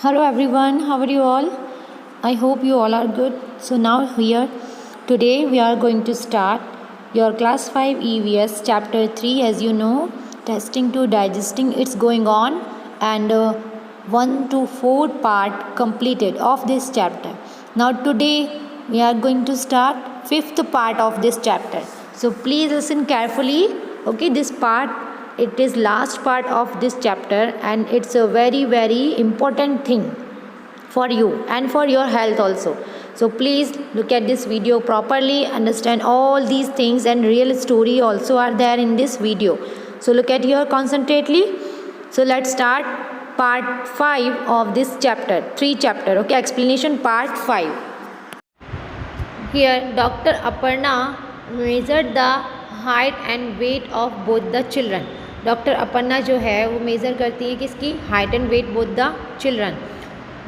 Hello everyone, how are you all? I hope you all are good. So now here today we are going to start your class 5 EVS chapter 3. As you know, testing to digesting it's going on, and 1 to 4 part completed of this chapter. Now today we are going to start fifth part of this chapter. So please listen carefully. Okay, this part, it is last part of this chapter, and it's a very important thing for you and for your health also. So please look at this video properly, understand all these things, and real story also are there in this video. So look at here concentrately. So let's start part 5 of this chapter 3 chapter. Okay, explanation part 5. Here Dr. Aparna measured the height and weight of both the children. Doctor Aparna जो है वो measure करती है किसकी height and weight both the children.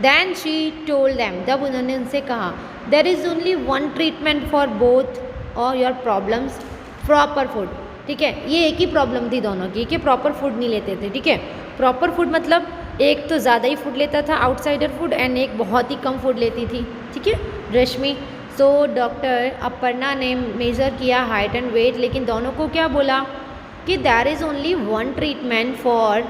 Then she told them, जब उन्होंने उनसे कहा there is only one treatment for both और योर प्रॉब्लम्स, प्रॉपर फूड. ठीक है, ये एक ही प्रॉब्लम थी दोनों की कि प्रॉपर फूड नहीं लेते थे. ठीक है, प्रॉपर फूड मतलब एक तो ज़्यादा ही फूड लेता था आउटसाइडर फूड, एंड एक बहुत ही कम फूड लेती थी. ठीक है रश्मि. सो डॉक्टर अपर्णा ने मेज़र किया हाइट एंड वेट, लेकिन दोनों को क्या बोला कि देर is only one treatment for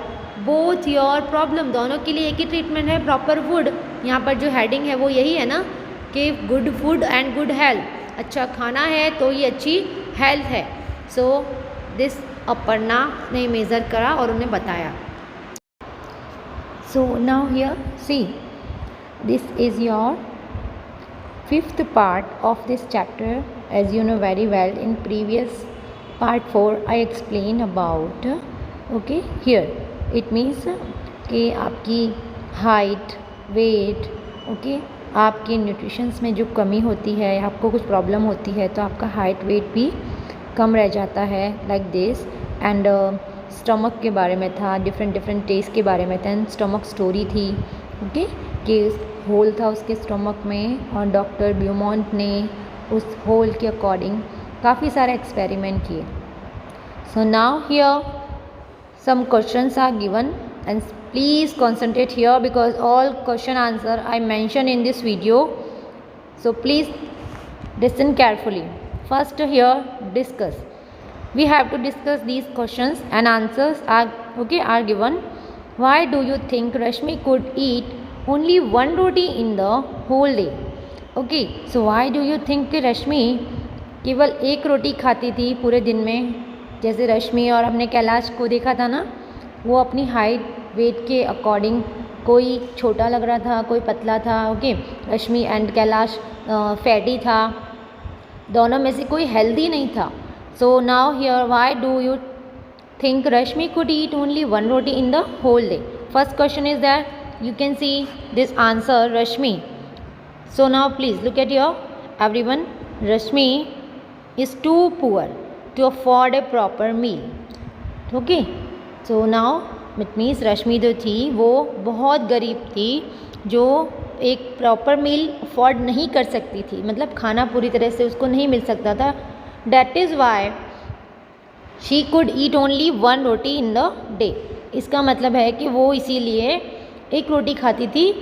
both your problem. दोनों के लिए एक ही ट्रीटमेंट है, प्रॉपर फूड. यहाँ पर जो हेडिंग है वो यही है ना कि good food and good health. अच्छा खाना है तो ये अच्छी हेल्थ है. सो दिस अपर्णा ने मेज़र करा और उन्हें बताया. So now here see, this is your fifth part of this chapter. As you know very well, in previous part 4 I explain about. Okay, here it means कि आपकी height weight, okay, आपके nutritions में जो कमी होती है, आपको कुछ प्रॉब्लम होती है तो आपका हाइट वेट भी कम रह जाता है लाइक दिस. एंड स्टमक के बारे में था, डिफरेंट टेस्ट के बारे में था, एंड स्टमक स्टोरी थी. ओके, कि होल था उसके स्टमक में और डॉक्टर ब्यूमॉन्ट ने उस होल के अकॉर्डिंग काफ़ी सारे एक्सपेरिमेंट किए. So now here some questions are given, and please concentrate here because all question answer I mention in this video. So please listen carefully. First here discuss, we have to discuss these questions and answers are given. Why do you think Rashmi could eat only one roti in the whole day? Okay, so why do you think कि रश्मि केवल एक रोटी खाती थी पूरे दिन में? जैसे रश्मि और हमने कैलाश को देखा था ना, वो अपनी हाइट वेट के अकॉर्डिंग कोई छोटा लग रहा था, कोई पतला था. Okay, Rashmi and Kailash fatty था, दोनों में से कोई हेल्दी नहीं था. So now here why do you think Rashmi could eat only one roti in the whole day? First question is that you can see this answer Rashmi. So now please look at your everyone. Rashmi is too poor to afford a proper meal. Okay, so now it means रश्मि जो थी वो बहुत गरीब थी, जो एक proper मील afford नहीं कर सकती थी, मतलब खाना पूरी तरह से उसको नहीं मिल सकता था. That is why she could eat only one roti in the day. इसका मतलब है कि वो इसीलिए एक रोटी खाती थी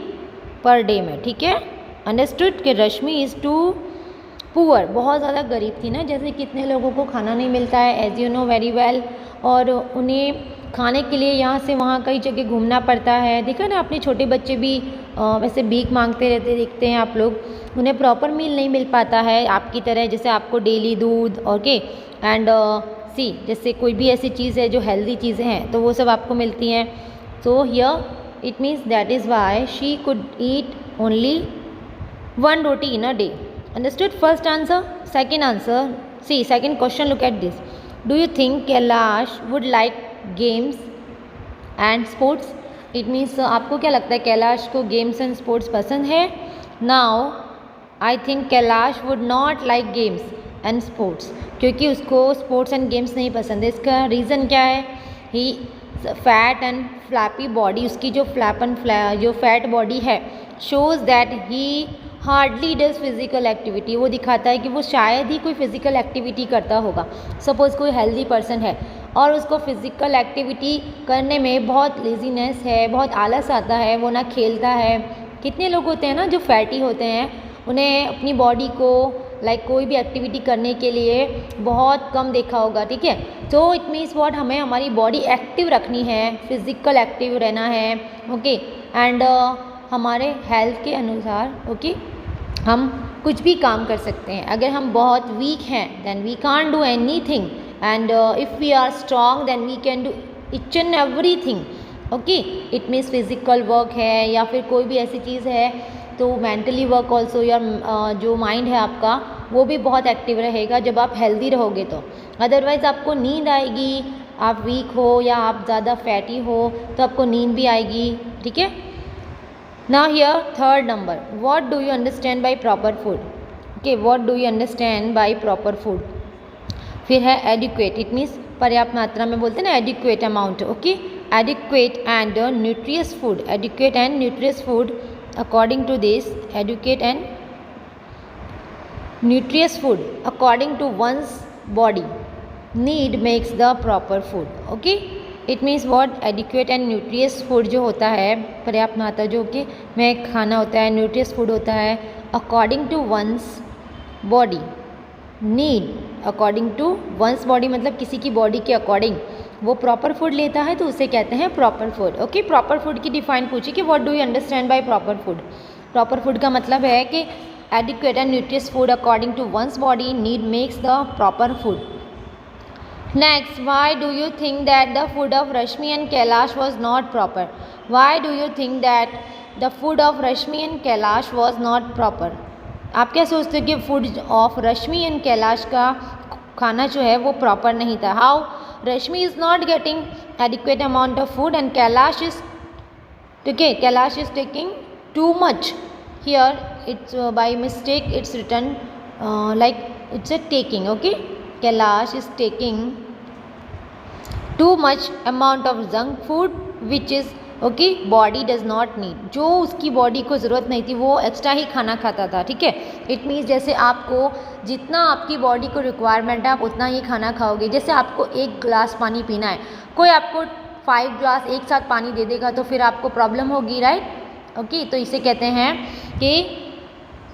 पर डे में. ठीक है, अंडरस्टूड कि रश्मि इज़ टू पुअर, बहुत ज़्यादा गरीब थी ना. जैसे कितने लोगों को खाना नहीं मिलता है, as you know very well, और उन्हें खाने के लिए यहाँ से वहाँ कई जगह घूमना पड़ता है. देखा ना, अपने छोटे बच्चे भी वैसे भीख मांगते रहते दिखते हैं आप लोग. उन्हें प्रॉपर मील नहीं मिल पाता है आपकी तरह, जैसे आपको डेली दूध ओके एंड सी जैसे कोई भी ऐसी चीज़ है जो हेल्दी चीज़ें हैं तो वो सब आपको मिलती हैं. So here it means that is why she could eat only one roti in a day. Understood? First answer. Second answer, see second question, look at this. Do you think Kailash would like games and sports? It means आपको क्या लगता है कैलाश को games and sports पसंद है? Now I think Kailash would not like games and sports, क्योंकि उसको sports and games नहीं पसंद है. इसका रीज़न क्या है? ही फैट एंड फ्लैपी बॉडी, उसकी जो फ्लैप एंड जो फैट बॉडी है shows that he hardly does physical activity. वो दिखाता है कि वो शायद ही कोई फिज़िकल एक्टिविटी करता होगा. सपोज़ कोई हेल्दी पर्सन है और उसको फिज़िकल एक्टिविटी करने में बहुत लेज़ीनेस है, बहुत आलस आता है, वो ना खेलता है। कितने लोग होते हैं ना जो फैटी होते हैं, उन्हें अपनी बॉडी को कोई भी एक्टिविटी करने के लिए बहुत कम देखा होगा, ठीक है। तो इट मीन्स व्हाट, हमें हमारी बॉडी एक्टिव रखनी है, फिज़िकल एक्टिव रहना है, ओके। एंड हमारे हेल्थ के अनुसार, ओके, हम कुछ भी काम कर सकते हैं। अगर हम बहुत वीक हैं then we can't do anything, and if we are strong then we can do each and everything, okay. It means physical work है या फिर कोई भी ऐसी चीज़ है, तो मेंटली वर्क ऑल्सो, या जो माइंड है आपका वो भी बहुत एक्टिव रहेगा जब आप हेल्दी रहोगे तो। अदरवाइज़ आपको नींद आएगी, आप वीक हो या आप ज़्यादा फैटी हो तो आपको नींद भी आएगी, ठीक है। Now here third number, what do you understand by proper food, okay, what do you understand by proper food. फिर है एडिक्वेट, इट मीन्स पर्याप्त मात्रा में बोलते हैं ना, adequate amount, okay. Adequate and nutritious food, adequate and nutritious food, according to this, adequate and nutritious food according to one's body need makes the proper food, okay. it means what, adequate and nutritious food जो होता है, पर्याप्त मात्रा जो कि में खाना होता है, nutritious food होता है, according to one's body need, according to one's body मतलब किसी की बॉडी के अकॉर्डिंग वो प्रॉपर फूड लेता है तो उसे कहते हैं proper food, okay. Proper food की डिफाइन पूछी कि what do you understand by proper food. Proper food का मतलब है कि adequate and nutritious food according to one's body need makes the proper food. Next, why do you think that the food of Rashmi and Kailash was not proper, why do you think that the food of Rashmi and Kailash was not proper. आप क्या सोचते हो कि food of Rashmi and Kailash का खाना जो है वो प्रॉपर नहीं था। How Rashmi is not getting adequate amount of food and Kailash is, okay, Kailash is taking too much. Here it's by mistake it's written like it's a taking, okay. Kailash is taking too much amount of junk food which is, okay, body does not need, जो उसकी body को ज़रूरत नहीं थी वो extra ही खाना खाता था, ठीक है। इट मीन्स जैसे आपको जितना आपकी बॉडी को रिक्वायरमेंट है आप उतना ही खाना खाओगे। जैसे आपको 1 गिलास पानी पीना है, कोई आपको 5 गिलास एक साथ पानी दे देगा तो फिर आपको प्रॉब्लम होगी, राइट, ओके। तो इसे कहते हैं कि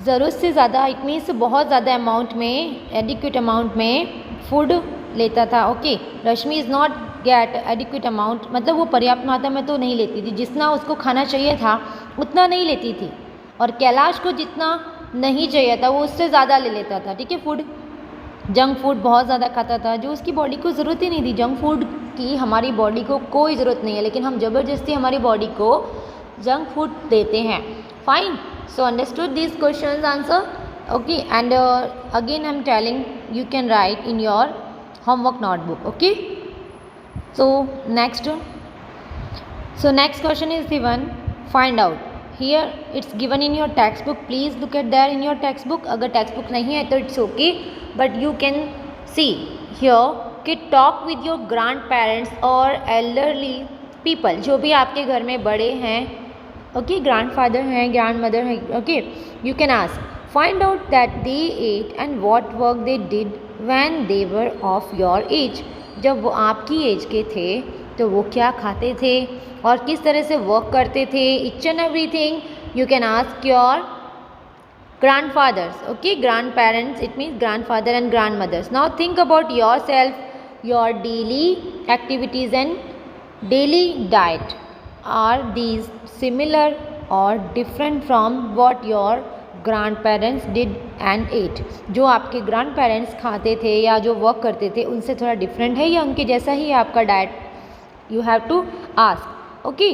ज़रूरत से ज़्यादा, इट मीन्स बहुत ज़्यादा अमाउंट में, एडिक्वेट अमाउंट में फूड लेता था, okay. Rashmi is not gate adequate amount, मतलब वो पर्याप्त मात्रा में तो नहीं लेती थी, जितना उसको खाना चाहिए था उतना नहीं लेती थी। और कैलाश को जितना नहीं चाहिए था वो उससे ज़्यादा ले लेता था, ठीक है। फूड, जंक फूड बहुत ज़्यादा खाता था जो उसकी बॉडी को ज़रूरत ही नहीं थी। जंक फूड की हमारी बॉडी को कोई ज़रूरत नहीं है, लेकिन हम ज़बरदस्ती हमारी बॉडी को जंक फूड देते हैं। Fine, so understood this question answer, okay. And again I am telling you can right in your homework notebook, okay. So next question is given, find out, here it's given in your textbook, please look at there in your textbook. अगर textbook नहीं है तो it's okay, but you can see here कि talk with your grandparents or elderly people, जो भी आपके घर में बड़े हैं, okay, grandfather हैं, grandmother हैं, okay, you can ask, find out that they ate and what work they did when they were of your age. जब वो आपकी एज के थे तो वो क्या खाते थे और किस तरह से वर्क करते थे, each and everything you can ask your grandfathers, okay, grandparents, it means grandfather and grandmothers. Now think about yourself, your daily activities and daily diet, are these similar or different from what your grandparents did and ate. जो आपके grand parents खाते थे या जो work करते थे उनसे थोड़ा डिफरेंट है या उनके जैसा ही है आपका diet, you have to ask, okay.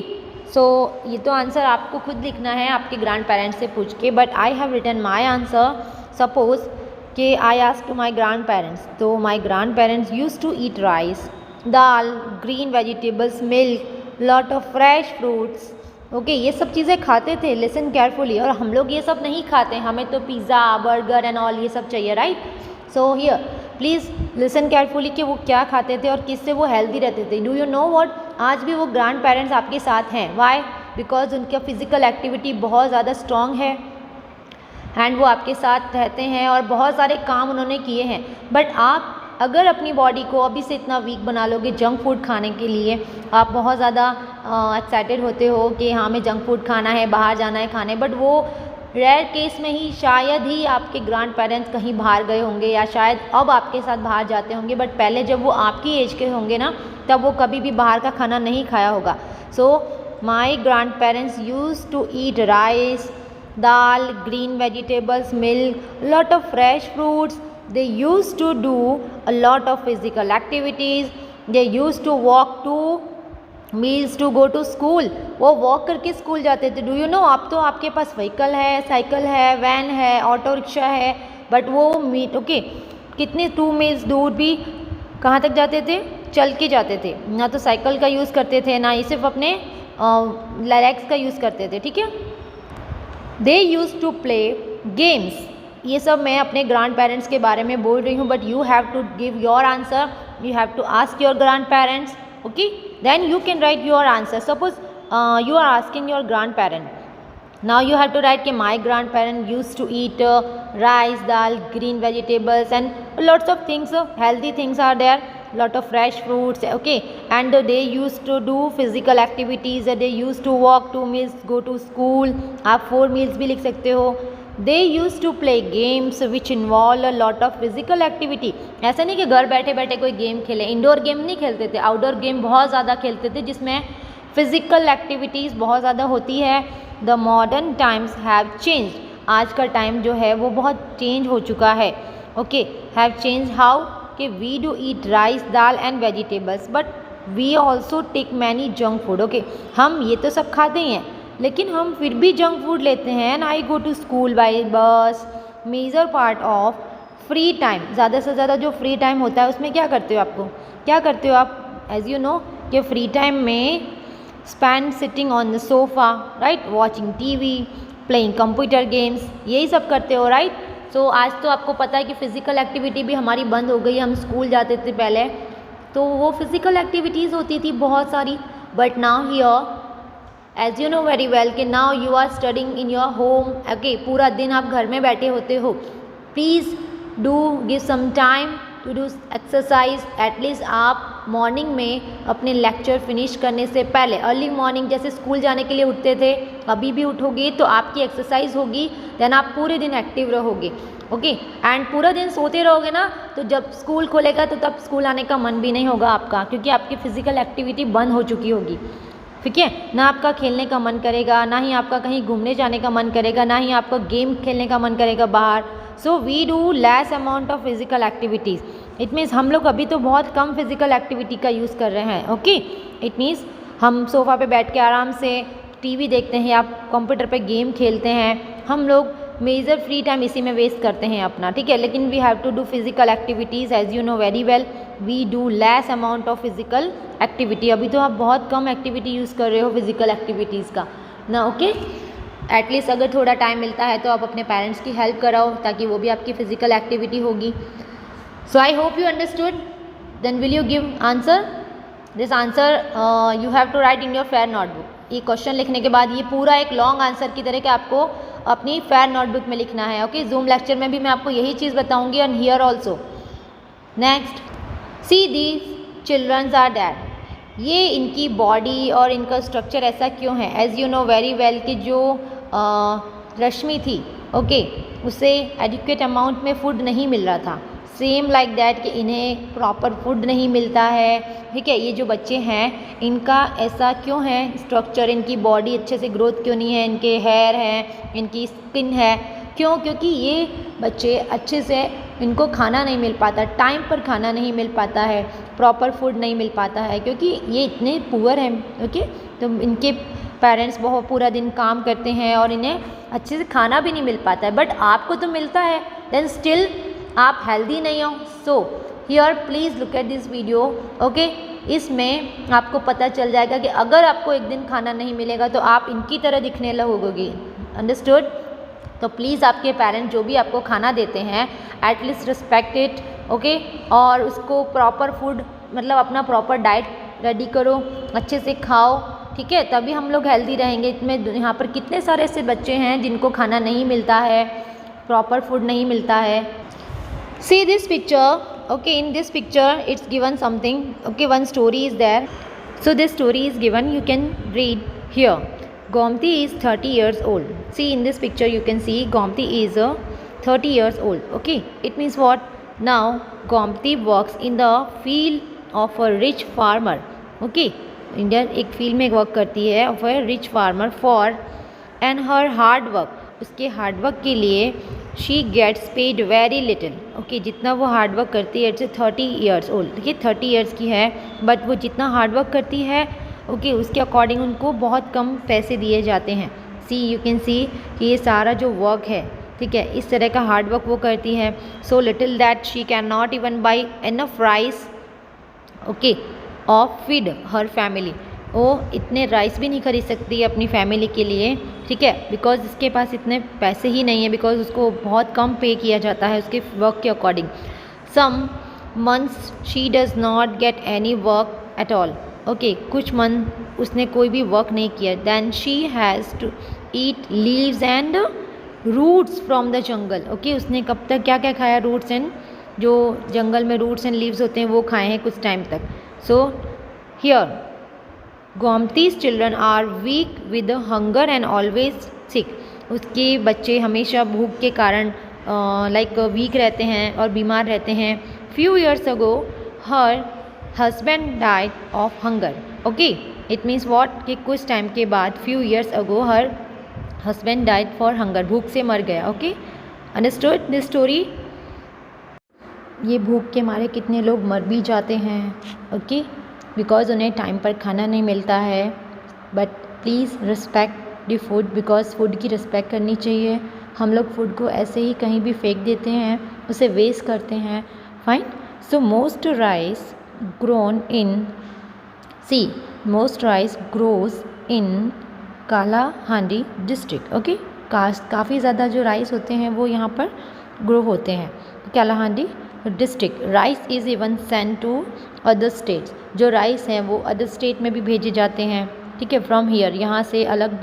So ये तो आंसर आपको खुद लिखना है आपके ग्रैंड पेरेंट्स से पूछ के, but I have written my answer. Suppose कि I ask to my grand parents, तो my grand parents use to eat rice, dal, green vegetables, milk, lot of fresh fruits, okay, ये सब चीज़ें खाते थे। लिसन केयरफुली, और हम लोग ये सब नहीं खाते, हमें तो पिज़्ज़ा, बर्गर एंड ऑल ये सब चाहिए, right. So here please listen carefully कि वो क्या खाते थे और किससे वो हेल्दी रहते थे। डू यू नो व्हाट, आज भी वो ग्रैंड पेरेंट्स आपके साथ हैं, वाई, बिकॉज उनका फिज़िकल एक्टिविटी बहुत ज़्यादा स्ट्रॉन्ग है एंड वो आपके साथ रहते हैं और बहुत सारे काम उन्होंने किए हैं। बट आप अगर अपनी बॉडी को अभी से इतना वीक बना लोगे जंक फूड खाने के लिए, आप बहुत ज़्यादा एक्साइटेड होते हो कि हाँ हमें जंक फूड खाना है, बाहर जाना है खाने, बट वो रेयर केस में ही शायद ही आपके ग्रैंड पेरेंट्स कहीं बाहर गए होंगे या शायद अब आपके साथ बाहर जाते होंगे, बट पहले जब वो आपकी एज के होंगे ना तब वो कभी भी बाहर का खाना नहीं खाया होगा। So my grand parents use to eat rice, dal, green vegetables, milk, lot of fresh fruits, they used to do a lot of physical activities, they used to walk to meals to go to school, वो walk करके school जाते थे। Do you no, अब तो आपके पास vehicle है, cycle है, van है, ऑटो रिक्शा है, बट वो मीट ओके कितने 2 मील्स दूर भी कहाँ तक जाते थे, चल के जाते थे, ना तो साइकिल का यूज़ करते थे ना ही सिर्फ अपने लेग्स का यूज़ करते थे, ठीक है। दे यूज टू प्ले गेम्स, ये सब मैं अपने ग्रैंड पेरेंट्स के बारे में बोल रही हूँ, but you have to give your answer, you have to ask your grand parents, okay, then you can write your answer. Suppose you are asking your grand parent, now you have to write कि my grand parent use to eat rice, dal, green vegetables and lots of things, healthy things are there, lot of fresh fruits, okay, and they used to do physical activities, they used to walk 2 meals, go to school, आप 4 meals भी लिख सकते हो। They used to play games which involve a lot of physical activity, ऐसा नहीं कि घर बैठे बैठे कोई गेम खेले, इंडोर गेम नहीं खेलते थे, आउटडोर गेम बहुत ज़्यादा खेलते थे जिसमें फिजिकल एक्टिविटीज़ बहुत ज़्यादा होती है। The modern times have change, आज का टाइम जो है वो बहुत चेंज हो चुका है, ओके, हैव चेंज हाउ कि we do eat rice, dal and vegetables, but we also take many junk food, okay, हम ये तो सब खाते ही हैं लेकिन हम फिर भी जंक फूड लेते हैं। And I go to school by bus, major part of free time, ज़्यादा से ज़्यादा जो फ्री टाइम होता है उसमें क्या करते हो, आपको क्या करते हो आप, एज यू नो कि फ्री टाइम में spend sitting on the sofa, right, watching TV, playing computer games, यही सब करते हो, राइट। सो आज तो आपको पता है कि फ़िज़िकल एक्टिविटी भी हमारी बंद हो गई, हम स्कूल जाते थे पहले तो वो फ़िज़िकल एक्टिविटीज़ होती थी बहुत सारी, but now here as you know very well कि now you are studying in your home, okay, पूरा दिन आप घर में बैठे होते हो। Please do give some time to do exercise, at least आप मॉर्निंग में अपने लेक्चर फिनिश करने से पहले, अर्ली मॉर्निंग जैसे स्कूल जाने के लिए उठते थे अभी भी उठोगे तो आपकी एक्सरसाइज होगी, देन आप पूरे दिन एक्टिव रहोगे, ओके। एंड पूरा दिन सोते रहोगे ना तो जब स्कूल खोलेगा तो तब स्कूल आने का मन भी नहीं होगा आपका, क्योंकि आपकी फ़िज़िकल एक्टिविटी बंद हो चुकी होगी, ठीक है। ना आपका खेलने का मन करेगा, ना ही आपका कहीं घूमने जाने का मन करेगा, ना ही आपका गेम खेलने का मन करेगा बाहर। So we do less amount of physical activities, it means हम लोग अभी तो बहुत कम फिजिकल एक्टिविटी का यूज़ कर रहे हैं, ओके। इट मीन्स हम सोफ़ा पे बैठ के आराम से टीवी देखते हैं या कंप्यूटर पे गेम खेलते हैं, हम लोग मेजर फ्री टाइम इसी में वेस्ट करते हैं अपना, ठीक है। लेकिन we have to do physical activities, as you know very well we do less amount of physical activity. अभी तो आप बहुत कम एक्टिविटी यूज़ कर रहे हो फिजिकल एक्टिविटीज़ का ना, ओके। एटलीस्ट अगर थोड़ा टाइम मिलता है तो आप अपने पेरेंट्स की हेल्प कराओ ताकि वो भी आपकी फ़िज़िकल एक्टिविटी होगी। So I hope you understood, then will you give answer this answer, you have to write in your fair notebook. ये क्वेश्चन लिखने के बाद ये पूरा एक लॉन्ग आंसर की तरह के आपको अपनी फेयर नोटबुक में लिखना है, ओके। जूम लेक्चर में भी मैं आपको यही चीज़ बताऊंगी and here also. Next, see these childrens are dead, ये इनकी बॉडी और इनका स्ट्रक्चर ऐसा क्यों है। As you know very well कि जो रश्मि थी, ओके, उसे एडिक्वेट अमाउंट में फूड नहीं मिल रहा था, सेम लाइक दैट कि इन्हें प्रॉपर फूड नहीं मिलता है, ठीक है। ये जो बच्चे हैं इनका ऐसा क्यों है स्ट्रक्चर, इनकी बॉडी अच्छे से ग्रोथ क्यों नहीं है, इनके हेयर हैं, इनकी स्किन है, क्यों, क्योंकि ये बच्चे अच्छे से इनको खाना नहीं मिल पाता, टाइम पर खाना नहीं मिल पाता है, प्रॉपर फूड नहीं मिल पाता है, क्योंकि ये इतने पुअर हैं, ओके। तो इनके पेरेंट्स बहुत पूरा दिन काम करते हैं और इन्हें अच्छे से खाना भी नहीं मिल पाता है, बट आपको तो मिलता है, देन स्टिल आप हेल्दी नहीं हो। So here please look at this video, okay. इसमें आपको पता चल जाएगा कि अगर आपको एक दिन खाना नहीं मिलेगा तो आप इनकी तरह दिखने लगोगे, अंडरस्टूड। तो प्लीज़ आपके पेरेंट्स जो भी आपको खाना देते हैं एटलीस्ट रिस्पेक्ट इट, ओके। और उसको प्रॉपर फूड मतलब अपना प्रॉपर डाइट रेडी करो, अच्छे से खाओ, ठीक है, तभी हम लोग हेल्दी रहेंगे। इसमें यहाँ पर कितने सारे ऐसे बच्चे हैं जिनको खाना नहीं मिलता है, प्रॉपर फूड नहीं मिलता है। See this picture, Okay, in this picture it's given something. Okay, one story is there. So this story is given, you can read here. Gomti is 30 years old. See, in this picture you can see Gomti is 30 years old. Okay, it means what? Now Gomti works in the field of a rich farmer. Okay, India एक field में work करती है of a rich farmer for and her hard work, उसके hard work के लिए she gets paid very little. Okay, जितना वो hard work करती है, इट्स 30 ईयर्स ओल्ड. देखिए 30 ईयर्स की है, बट वो जितना हार्डवर्क करती है ओके उसके अकॉर्डिंग उनको बहुत कम पैसे दिए जाते हैं. सी यू कैन सी कि ये सारा जो वर्क है, ठीक है, इस तरह का हार्डवर्क वो करती है. So little that she can not even by enough rice okay of feed her family. वो इतने राइस भी नहीं खरीद सकती अपनी फैमिली के लिए, ठीक है, बिकॉज इसके पास इतने पैसे ही नहीं है, बिकॉज उसको बहुत कम पे किया जाता है उसके वर्क के according. Some months she does not get any work at all. Okay, कुछ मंथ उसने कोई भी वर्क नहीं किया. Then she has to eat leaves and roots from the jungle. Okay, उसने कब तक क्या क्या खाया? रूट्स एंड, जो जंगल में रूट्स एंड लीव्स होते हैं वो खाए हैं कुछ टाइम तक. So here Gomati's children are weak with hunger and always sick. उसके बच्चे हमेशा भूख के कारण लाइक वीक रहते हैं और बीमार रहते हैं. Few years ago her husband died of hunger. Okay, it means what कि कुछ टाइम के बाद few years ago her husband died for hunger, भूख से मर गया. Okay, understood this story. ये भूख के मारे कितने लोग मर भी जाते हैं. ओके, बिकॉज उन्हें टाइम पर खाना नहीं मिलता है. But please respect the food, because food की रिस्पेक्ट करनी चाहिए. हम लोग फूड को ऐसे ही कहीं भी फेंक देते हैं, उसे वेस्ट करते हैं. Fine. So most rice grown in see most rice grows in Kalahandi district. Okay, काफ़ी ज़्यादा जो राइस होते हैं वो यहाँ पर ग्रो होते हैं Kalahandi district. Rice is even send to other states. जो राइस हैं वो अदर स्टेट में भी भेजे जाते हैं, ठीक है, फ्रॉम हियर, यहाँ से अलग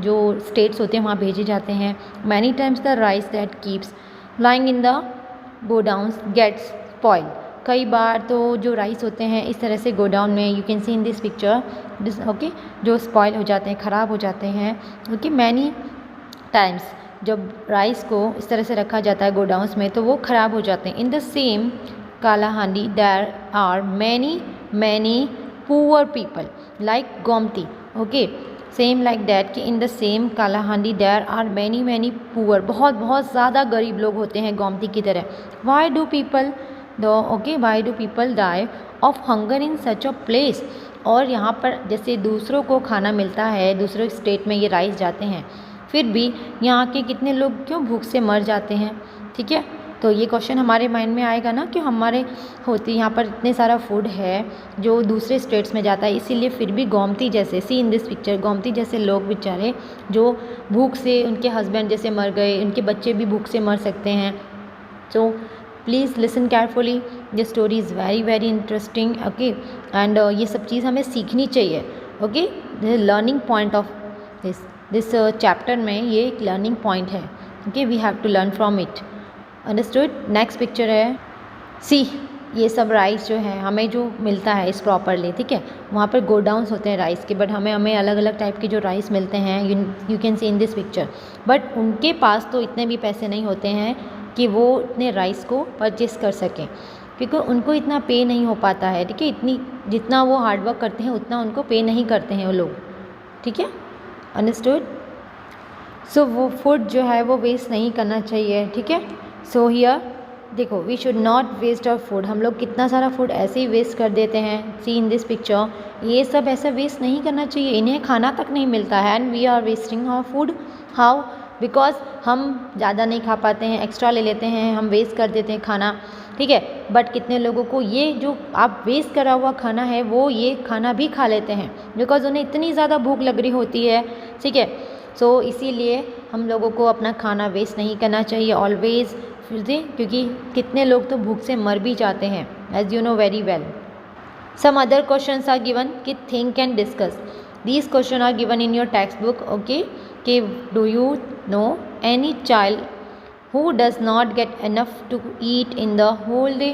जो स्टेट्स होते हैं वहाँ भेजे जाते हैं. Many times the rice that keeps lying in the godowns gets spoil. कई बार तो जो राइस होते हैं इस तरह से गोडाउन में, you can C in this picture, okay, जो स्पॉइल हो जाते हैं, ख़राब हो जाते हैं. ओके, मैनी टाइम्स जब राइस को इस तरह से रखा जाता है गोडाउन्स में तो वो ख़राब हो जाते हैं. In the same Kalahandi there are many poor people like Gomati. Okay, same like that कि in the same Kalahandi there are many poor, बहुत ज़्यादा गरीब लोग होते हैं गोमती की तरह. Why do people die of hunger in such a place. और यहाँ पर जैसे दूसरों को खाना मिलता है, दूसरे स्टेट में ये राइस जाते हैं, फिर भी यहाँ के कितने लोग क्यों भूख से मर जाते हैं. ठीक है, तो ये क्वेश्चन हमारे माइंड में आएगा ना कि हमारे होती यहाँ पर इतने सारा फूड है जो दूसरे स्टेट्स में जाता है, इसीलिए फिर भी गोमती जैसे, सी इन दिस पिक्चर, गोमती जैसे लोग बेचारे जो भूख से, उनके हस्बैंड जैसे मर गए, उनके बच्चे भी भूख से मर सकते हैं. So please listen carefully, this story is very interesting. Okay, and ये सब चीज़ हमें सीखनी चाहिए. Okay, this learning point of this chapter में ये एक लर्निंग पॉइंट है. Okay, we have to learn from it. Understood. Next picture है, सी ये सब राइस जो है हमें जो मिलता है इस प्रॉपरली, ठीक है, वहाँ पर गोडाउन्स होते हैं राइस के, बट हमें अलग अलग टाइप के जो राइस मिलते हैं, you can C in this picture. But उनके पास तो इतने भी पैसे नहीं होते हैं कि वो इतने राइस को परचेस कर सकें, क्योंकि उनको इतना पे नहीं हो पाता है. ठीक है, इतनी जितना वो हार्डवर्क करते हैं उतना उनको पे नहीं करते हैं वो लोग. ठीक है, अंडरस्टूड. सो वो फूड जो है वो वेस्ट नहीं करना चाहिए. ठीक है, सो हियर देखो, we should not waste our food. हम लोग कितना सारा फूड ऐसे ही वेस्ट कर देते हैं. सी इन दिस पिक्चर, ये सब ऐसा वेस्ट नहीं करना चाहिए. इन्हें खाना तक नहीं मिलता है and we are wasting our food. How? Because हम ज़्यादा नहीं खा पाते हैं, एक्स्ट्रा ले लेते हैं, हम वेस्ट कर देते हैं खाना. ठीक है, बट कितने लोगों को ये जो आप वेस्ट करा हुआ खाना है वो ये खाना भी खा लेते हैं, बिकॉज उन्हें इतनी ज़्यादा भूख लग रही होती है. ठीक है, सो इसीलिए हम लोगों को अपना खाना वेस्ट नहीं करना चाहिए ऑलवेज़, क्योंकि कितने लोग तो भूख से मर भी जाते हैं, as you know very well. Some other questions are given कि think and discuss. These question are given in your text book. Okay, कि do you know any child who does not get enough to eat in the whole day?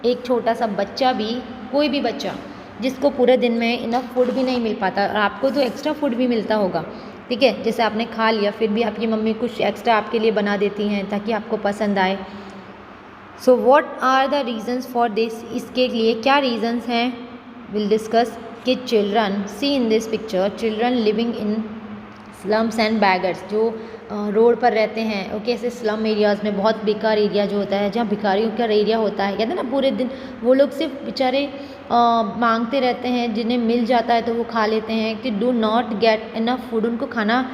एक छोटा सा बच्चा भी, कोई भी बच्चा जिसको पूरे दिन में इनफ फूड भी नहीं मिल पाता, और आपको तो एक्स्ट्रा फूड भी मिलता होगा, ठीक है, जैसे आपने खा लिया फिर भी आपकी मम्मी कुछ एक्स्ट्रा आपके लिए बना देती हैं ताकि आपको पसंद आए। So what are the reasons for this, इसके लिए क्या रीजंस हैं, विल डिस्कस। कि children, see in this picture, children living in slums and beggars, जो रोड पर रहते हैं, ओके, ऐसे स्लम एरियाज़ में, बहुत बेकार एरिया जो होता है, जहाँ भिखारियों का एरिया होता है, कहते हैं ना पूरे दिन वो लोग सिर्फ बेचारे मांगते रहते हैं, जिन्हें मिल जाता है तो वो खा लेते हैं, कि do not get enough food, उनको खाना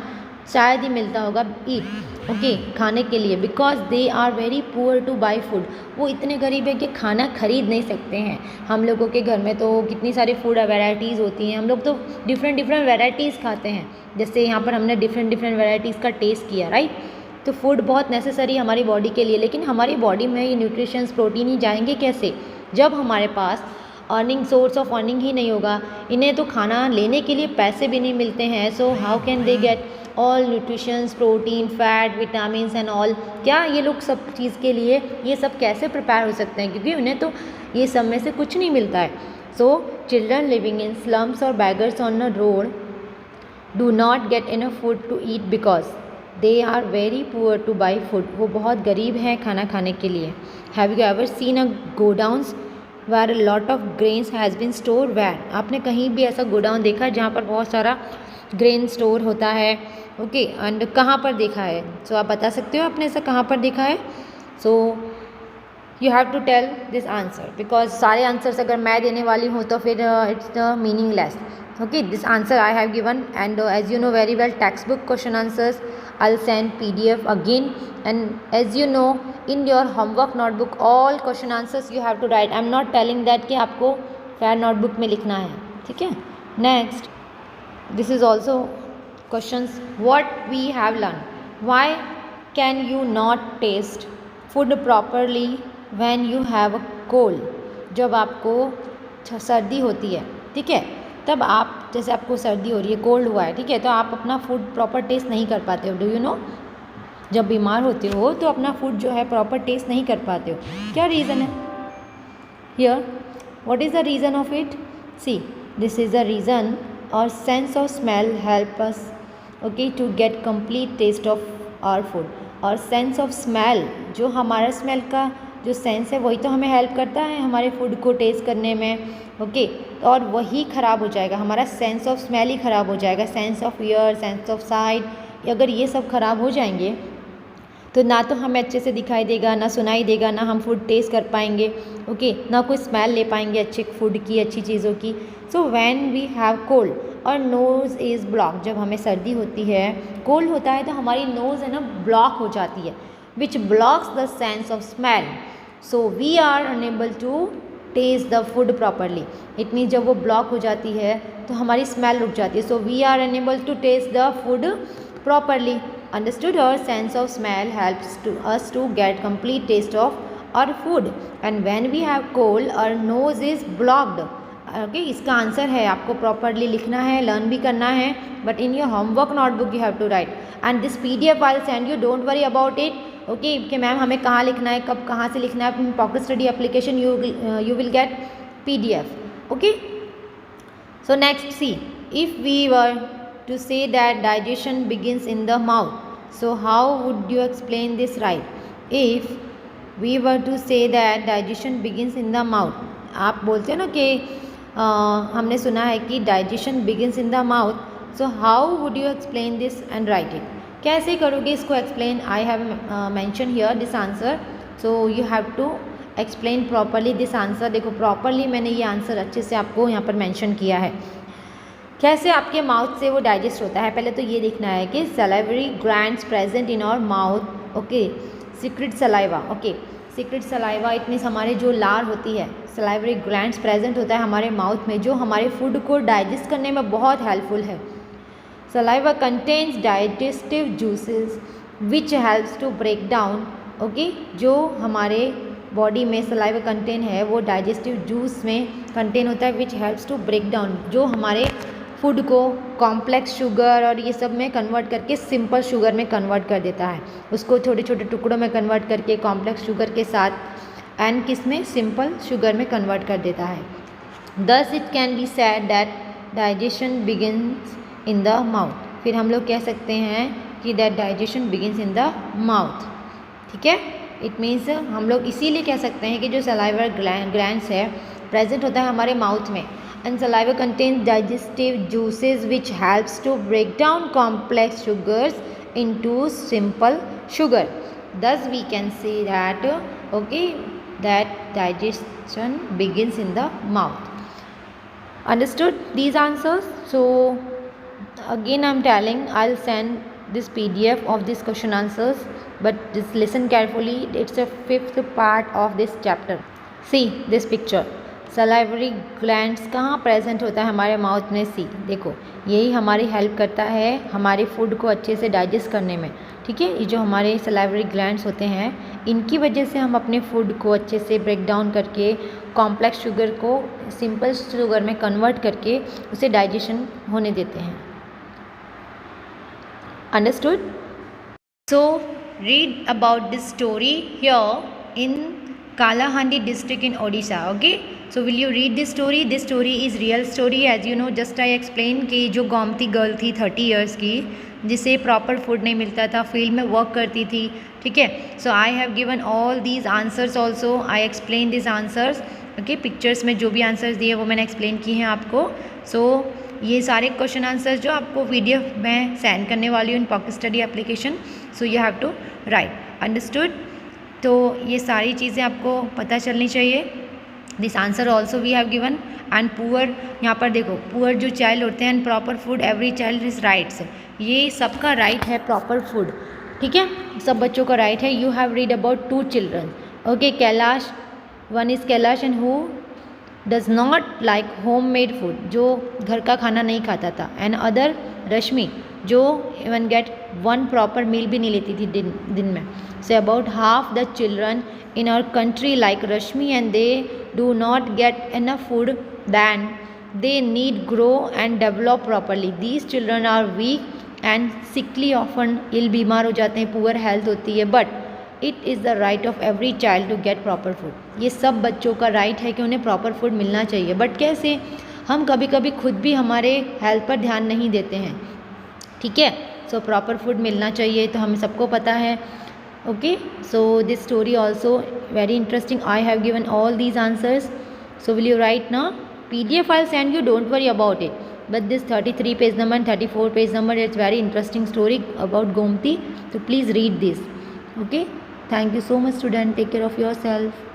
शायद ही मिलता होगा, ईट, ओके, खाने के लिए, because they are very poor to buy food, वो इतने गरीब है कि खाना खरीद नहीं सकते हैं। हम लोगों के घर में तो कितनी सारी फूड वैराइटीज़ होती हैं, हम लोग तो डिफरेंट डिफरेंट वैराइटीज़ खाते हैं, जैसे यहाँ पर हमने डिफरेंट डिफरेंट वैराइटीज़ का टेस्ट किया, राइट। तो फूड बहुत नेसेसरी है हमारी बॉडी के लिए, लेकिन हमारी बॉडी में ये न्यूट्रिशंस, प्रोटीन ही जाएंगे कैसे, जब हमारे पास अर्निंग, सोर्स ऑफ अर्निंग ही नहीं होगा। इन्हें तो खाना लेने के लिए पैसे भी नहीं मिलते हैं, so how can they get all nutritions, protein, fat, vitamins and all, क्या ये लोग सब चीज़ के लिए ये सब कैसे प्रिपेयर हो सकते हैं, क्योंकि उन्हें तो ये सब में से कुछ नहीं मिलता है। So children living in slums और beggars on a road do not get enough food to eat because they are very poor to buy food, वो बहुत गरीब हैं खाना खाने के लिए। Have you ever seen a godowns where lot of grains has been store, where, आपने कहीं भी ऐसा गोडाउन देखा है जहाँ पर बहुत सारा ग्रेन स्टोर होता है, ओके, एंड कहाँ पर देखा है, सो आप बता सकते हो आपने ऐसा कहाँ पर देखा है। So you have to tell this answer, because सारे आंसर्स अगर मैं देने वाली हूँ तो फिर it's the meaningless, okay, this answer I have given, and as you know very well, textbook question answers I'll send PDF again, and as you know in your homework notebook all question answers you have to write. I'm not telling that कि आपको fair notebook में लिखना है, ठीक है। Next, this is also questions what we have learned, why can you not taste food properly when you have a cold, जब आपको सर्दी होती है, ठीक है, तब आप, जैसे आपको सर्दी हो रही है, कोल्ड हुआ है, ठीक है, तो आप अपना फूड प्रॉपर टेस्ट नहीं कर पाते हो, डू यू नो, जब बीमार होते हो तो अपना फूड जो है प्रॉपर टेस्ट नहीं कर पाते हो, क्या रीज़न है here, what is the reason of it, see this is the reason, और sense of smell help us, okay, to get complete taste of our food, और सेंस ऑफ स्मेल, जो हमारा स्मेल का जो सेंस है वही तो हमें हेल्प करता है हमारे फूड को टेस्ट करने में, ओके, और वही ख़राब हो जाएगा, हमारा सेंस ऑफ स्मेल ही ख़राब हो जाएगा, sense of year, sense of site, अगर ये सब ख़राब हो जाएंगे तो ना तो हमें अच्छे से दिखाई देगा, ना सुनाई देगा, ना हम फूड टेस्ट कर पाएंगे, ओके, ना कोई स्मेल ले पाएंगे अच्छे फूड की, अच्छी चीज़ों की। So when we have cold और नोज़ इज़ ब्लॉक, जब हमें सर्दी होती है, कोल्ड होता है तो हमारी नोज़ है ना ब्लॉक हो जाती है, which blocks the sense of smell, so we are unable to taste the food properly, it means जब वो ब्लॉक हो जाती है तो हमारी स्मेल रुक जाती है, so we are unable to taste the food properly, understood, और sense of smell helps to us to get complete taste of our food, and when we have cold और नोज इज ब्लॉक्ड, ओके, इसका answer है, आपको properly लिखना है, learn भी करना है, but in your homework notebook you have to write, and this PDF I will send you, don't worry about it, okay, कि मैम हमें कहाँ लिखना है, कब कहाँ से लिखना है, pocket study application you will get PDF, okay. So next, see, if we were to say that digestion begins in the mouth, so how would you explain this, right, if we were to say that digestion begins in the mouth, आप बोलते हो ना कि हमने सुना है कि digestion begins in the mouth, so how would you explain this and write it, कैसे करोगे इसको explain, I have mention here this answer, so you have to explain properly this answer, देखो प्रॉपरली मैंने ये आंसर अच्छे से आपको यहाँ पर मेंशन किया है, कैसे आपके माउथ से वो डाइजेस्ट होता है। पहले तो ये देखना है कि salivary glands present in our mouth, okay, secrete saliva, okay, secrete saliva it means हमारे जो लार होती है, सलाइवरी ग्लैंड्स प्रेजेंट होता है हमारे माउथ में, जो हमारे फूड को डाइजेस्ट करने में बहुत हेल्पफुल है। Saliva contains digestive juices which helps to break down, okay, जो हमारे बॉडी में सलाइवा कंटेन है वो डाइजेस्टिव जूस में कंटेन होता है, which helps to break down, जो हमारे फूड को कॉम्प्लेक्स शुगर और ये सब में कन्वर्ट करके सिंपल शुगर में कन्वर्ट कर देता है, उसको छोटे छोटे टुकड़ों में कन्वर्ट करके कॉम्प्लेक्स शुगर के साथ एंड किस में, सिंपल शुगर में कन्वर्ट कर देता है. Thus it can be said that digestion begins in the mouth. फिर हम लोग कह सकते हैं कि that digestion begins in the mouth. ठीक है, इट मीन्स हम लोग इसीलिए कह सकते हैं कि जो सलाइवर ग्लैंड्स है प्रेजेंट होता है हमारे माउथ में. And saliva contains digestive juices which helps to break down complex sugars into simple sugar. thus we can say that okay, that digestion begins in the mouth. Understood these answers? So again I'm telling, I'll send this PDF of this question answers, but just listen carefully. It's a 5th part of this chapter. See this picture. Salivary glands कहाँ present होता है हमारे mouth में. सी देखो, यही हमारी help करता है हमारे फूड को अच्छे से डाइजेस्ट करने में. ठीक है, ये जो हमारे सलाइवरी ग्लैंड्स होते हैं इनकी वजह से हम अपने फूड को अच्छे से ब्रेक डाउन करके कॉम्प्लेक्स शुगर को सिंपल शुगर में कन्वर्ट करके उसे डाइजेशन होने देते हैं. Understood? So read about this story here in Kalahandi district in Odisha. Okay, so will you read this story? This story is real story. As you know, just I explained कि जो Gomti girl थी 30 years की, जिसे proper food नहीं मिलता था, field में work करती थी. ठीक है, so I have given all these answers also. I explain this answers. Okay, pictures में जो भी आंसर्स दिए वो मैंने एक्सप्लेन किए हैं आपको. सो ये सारे क्वेश्चन आंसर्स जो आपको PDF में सेंड करने वाली हूँ in pocket study application. So you have to write. Understood? तो ये सारी चीज़ें आपको पता चलनी चाहिए. This answer also we have given. And poor, यहाँ पर देखो, पुअर जो चाइल्ड होते हैं and proper food every child is rights. ये सबका राइट है प्रॉपर फूड. ठीक है, सब बच्चों का राइट है. You have read about 2 children. Okay, Kailash, one is Kailash and who does not like home made food, जो घर का खाना नहीं खाता था. एंड अदर रश्मि, जो इवन गेट 1 प्रॉपर मील भी नहीं लेती थी दिन में. So about half the children in our country like Rashmi, and they do not get enough food than they need grow and develop properly. These children are weak and sickly, often ill, बीमार हो जाते हैं, poor health होती है. But it is the right of every child to get proper food. ये सब बच्चों का राइट है कि उन्हें प्रॉपर फूड मिलना चाहिए. बट कैसे? हम कभी कभी खुद भी हमारे हेल्थ पर ध्यान नहीं देते हैं. ठीक है, सो प्रॉपर फूड मिलना चाहिए, तो हमें सबको पता है. Okay, so this story also very interesting. I have given all these answers. So will you write now? PDF I'll send you, don't worry about it. But this 33 page number and 34 page number, it's very interesting story about Gomti. So please read this. Okay, thank you so much student. Take care of yourself.